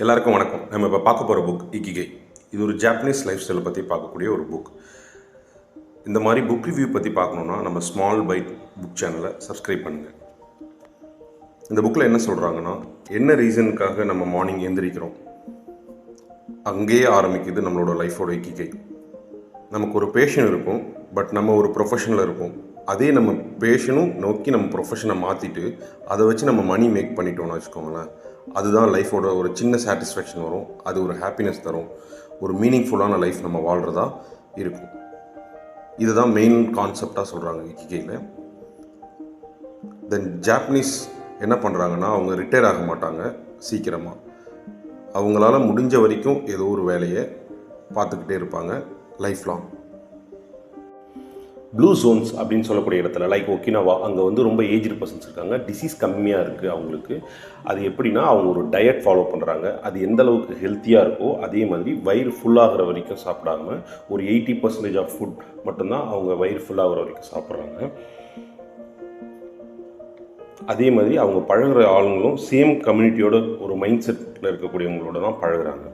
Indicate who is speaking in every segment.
Speaker 1: எல்லாருக்கும் வணக்கம். நம்ம இப்போ பார்க்க போகிற புக் இக்கிகை. இது ஒரு ஜாப்பனீஸ் லைஃப் ஸ்டைலை பற்றி பார்க்கக்கூடிய ஒரு புக். இந்த மாதிரி புக் ரிவ்யூ பற்றி பார்க்கணுன்னா நம்ம ஸ்மால் பைட் புக் சேனலை சப்ஸ்கிரைப் பண்ணுங்கள். இந்த புக்கில் என்ன சொல்கிறாங்கன்னா, என்ன ரீசனுக்காக நம்ம மார்னிங் எழுந்திரிக்கிறோம், அங்கேயே ஆரம்பிக்குது நம்மளோட லைஃபோட இக்கிகை. நமக்கு ஒரு பேஷன் இருக்கும், பட் நம்ம ஒரு ப்ரொஃபஷனில் இருப்போம். அதே நம்ம பேஷனும் நோக்கி நம்ம ப்ரொஃபஷனை மாற்றிட்டு அதை வச்சு நம்ம மணி மேக் பண்ணிட்டோம்னு வச்சுக்கோங்களேன், அதுதான் லைஃபோட ஒரு சின்ன சாட்டிஸ்ஃபேக்ஷன் வரும். அது ஒரு ஹாப்பினஸ் தரும். ஒரு மீனிங்ஃபுல்லான லைஃப் நம்ம வாழ்கிறதா இருக்கும். இதுதான் மெயின் கான்செப்டாக சொல்கிறாங்க இக்கிகையில். தென் ஜாப்பனீஸ் என்ன பண்ணுறாங்கன்னா, அவங்க ரிட்டையர் ஆக மாட்டாங்க சீக்கிரமாக. அவங்களால முடிஞ்ச வரைக்கும் ஏதோ ஒரு வேலையை பார்த்துக்கிட்டே இருப்பாங்க லைஃப் லாங். ப்ளூ ஜோன்ஸ் அப்படின்னு சொல்லக்கூடிய இடத்துல லைக் ஒக்கினாவா, அங்கே ரொம்ப ஏஜ்டு பர்சன்ஸ் இருக்காங்க. டிசீஸ் கம்மியாக இருக்குது அவங்களுக்கு. அது எப்படின்னா, அவங்க ஒரு டயட் ஃபாலோ பண்ணுறாங்க. அது எந்த அளவுக்கு ஹெல்த்தியாக இருக்கோ அதே மாதிரி வயிறு ஃபுல்லாகிற வரைக்கும் சாப்பிடாம ஒரு 80% ஆஃப் ஃபுட் மட்டும்தான் அவங்க வயிறு ஃபுல்லாகிற வரைக்கும் சாப்பிட்றாங்க. அதே மாதிரி அவங்க பழகிற ஆளுங்களும் சேம் கம்யூனிட்டியோட ஒரு மைண்ட் செட்டில் இருக்கக்கூடியவங்களோட தான் பழகுறாங்க.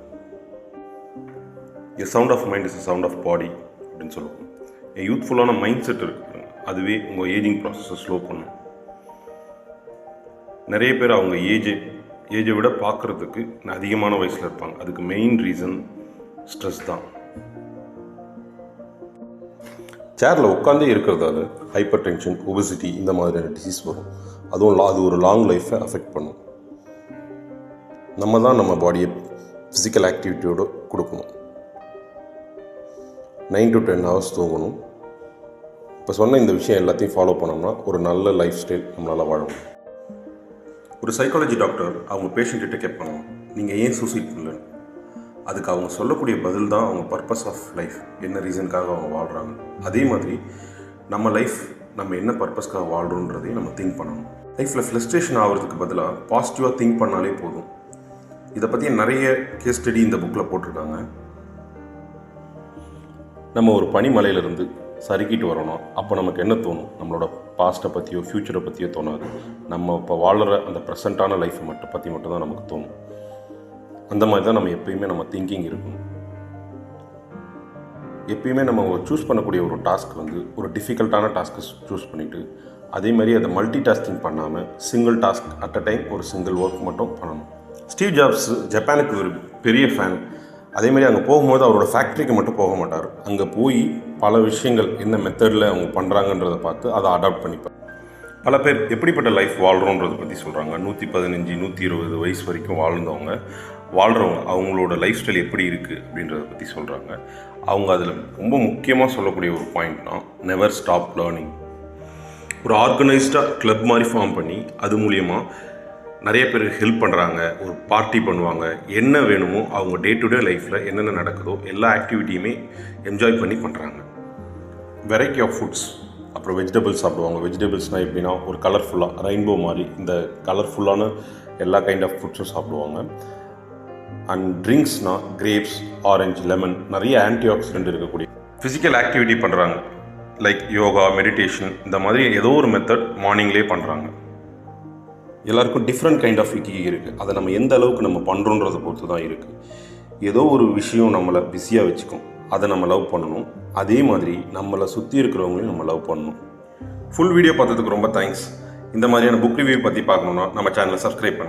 Speaker 1: A sound of mind is a sound of body அப்படின்னு சொல்லுவாங்க. யூத்ஃபுல்லான மைண்ட் செட் இருக்குது, அதுவே உங்கள் ஏஜிங் ப்ராசஸை ஸ்லோ பண்ணும். நிறைய பேர் அவங்க ஏஜை விட பார்க்குறதுக்கு அதிகமான வயசில் இருப்பாங்க. அதுக்கு மெயின் ரீசன் ஸ்ட்ரெஸ் தான். சேரில் உட்காந்தே இருக்கிறதால ஹைப்பர் டென்ஷன், ஒபெசிட்டி இந்த மாதிரியான டிசீஸ் வரும். அதுவும் அது ஒரு லாங் லைஃப்பை அஃபெக்ட் பண்ணும். நம்ம தான் நம்ம பாடியை ஃபிசிக்கல் ஆக்டிவிட்டியோடு கொடுக்கணும். 9 to 10 hours தூங்கணும். இப்போ சொன்ன இந்த விஷயம் எல்லாத்தையும் ஃபாலோ பண்ணோம்னா ஒரு நல்ல லைஃப் ஸ்டைல் நம்மளால் வாழ முடியும். ஒரு சைக்காலஜி டாக்டர் அவங்க பேஷண்ட்கிட்ட கேட்பாங்க, நீங்கள் ஏன் சூசைட் பண்ணலன்னு. அதுக்கு அவங்க சொல்லக்கூடிய பதில் தான் அவங்க பர்பஸ் ஆஃப் லைஃப், என்ன ரீசனுக்காக அவங்க வாழ்கிறாங்க. அதே மாதிரி நம்ம லைஃப் நம்ம என்ன பர்பஸ்க்காக வாழ்கிறோன்றதையும் நம்ம திங்க் பண்ணணும். லைஃப்பில் ஃப்ரஸ்ட்ரேஷன் ஆகிறதுக்கு பதிலாக பாசிட்டிவாக திங்க் பண்ணாலே போதும். இதை பற்றி நிறைய கேஸ் ஸ்டடி இந்த புக்கில் போட்டிருக்காங்க. நம்ம ஒரு பனிமலையிலேருந்து சறுக்கிட்டு வரணும். அப்போ நமக்கு என்ன தோணும்? நம்மளோட பாஸ்ட்டை பற்றியோ ஃப்யூச்சரை பற்றியோ தோணாது. நம்ம இப்போ வாழ்கிற அந்த ப்ரெசண்ட்டான லைஃப்பை மட்டும் தான் நமக்கு தோணும். அந்த மாதிரி தான் நம்ம எப்பயுமே நம்ம திங்கிங் இருக்கணும். எப்பயுமே நம்ம சூஸ் பண்ணக்கூடிய ஒரு டாஸ்க் ஒரு டிஃபிகல்ட்டான டாஸ்க்கை சூஸ் பண்ணிவிட்டு அதே மாதிரி அதை மல்டி டாஸ்கிங் பண்ணாமல் single task at a time ஒரு சிங்கிள் ஒர்க் மட்டும் பண்ணணும். ஸ்டீவ் ஜாப்ஸ் ஜப்பானுக்கு ஒரு பெரிய ஃபேன். அதே மாதிரி அங்கே போகும்போது அவரோட ஃபேக்ட்ரிக்கு மட்டும் போக மாட்டார். அங்கே போய் பல விஷயங்கள் என்ன மெத்தடில் அவங்க பண்ணுறாங்கன்றதை பார்த்து அதை அடாப்ட் பண்ணிப்பார். பல பேர் எப்படிப்பட்ட லைஃப் வாழ்கிறோன்றதை பற்றி சொல்கிறாங்க. 115, 120 வயசு வரைக்கும் வாழ்கிறவங்க அவங்களோட லைஃப் ஸ்டைல் எப்படி இருக்குது அப்படின்றத பற்றி சொல்கிறாங்க. அவங்க அதில் ரொம்ப முக்கியமாக சொல்லக்கூடிய ஒரு பாயிண்ட்னா, நெவர் ஸ்டாப் லேர்னிங். ஒரு ஆர்கனைஸ்டாக கிளப் மாதிரி ஃபார்ம் பண்ணி அது மூலியமாக நிறைய பேர் ஹெல்ப் பண்ணுறாங்க. ஒரு பார்ட்டி பண்ணுவாங்க. என்ன வேணுமோ அவங்க டே டு டே லைஃப்பில் என்னென்ன நடக்குதோ எல்லா ஆக்டிவிட்டியுமே என்ஜாய் பண்ணி பண்ணுறாங்க. வெரைட்டி ஆஃப் ஃபுட்ஸ், அப்புறம் வெஜிடபிள்ஸ் சாப்பிடுவாங்க. வெஜிடபிள்ஸ்னால் எப்படின்னா ஒரு கலர்ஃபுல்லாக ரெயின்போ மாதிரி இந்த கலர்ஃபுல்லான எல்லா கைண்ட் ஆஃப் ஃபுட்ஸும் சாப்பிடுவாங்க. அண்ட் ட்ரிங்க்ஸ்னால் கிரேப்ஸ், ஆரஞ்சு, லெமன், நிறைய ஆன்டி ஆக்சிடென்ட் இருக்கக்கூடிய ஃபிசிக்கல் ஆக்டிவிட்டி பண்ணுறாங்க. லைக் யோகா, மெடிடேஷன், இந்த மாதிரி ஏதோ ஒரு மெத்தட் மார்னிங்லேயே பண்ணுறாங்க. எல்லாருக்கும் டிஃப்ரெண்ட் கைண்ட் ஆஃப் இக்கிகை இருக்குது. அதை நம்ம எந்த அளவுக்கு நம்ம பண்ணுறோன்றதை பொறுத்து தான் இருக்குது. ஏதோ ஒரு விஷயம் நம்மளை பிஸியாக வச்சுக்கும், அதை நம்ம லவ் பண்ணணும். அதே மாதிரி நம்மளை சுற்றி இருக்கிறவங்களையும் நம்ம லவ் பண்ணணும். ஃபுல் வீடியோ பார்த்ததுக்கு ரொம்ப தேங்க்ஸ். இந்த மாதிரியான புக் ரிவ்யூ பற்றி பார்க்கணுன்னா நம்ம சேனலை சப்ஸ்கிரைப் பண்ணுங்கள்.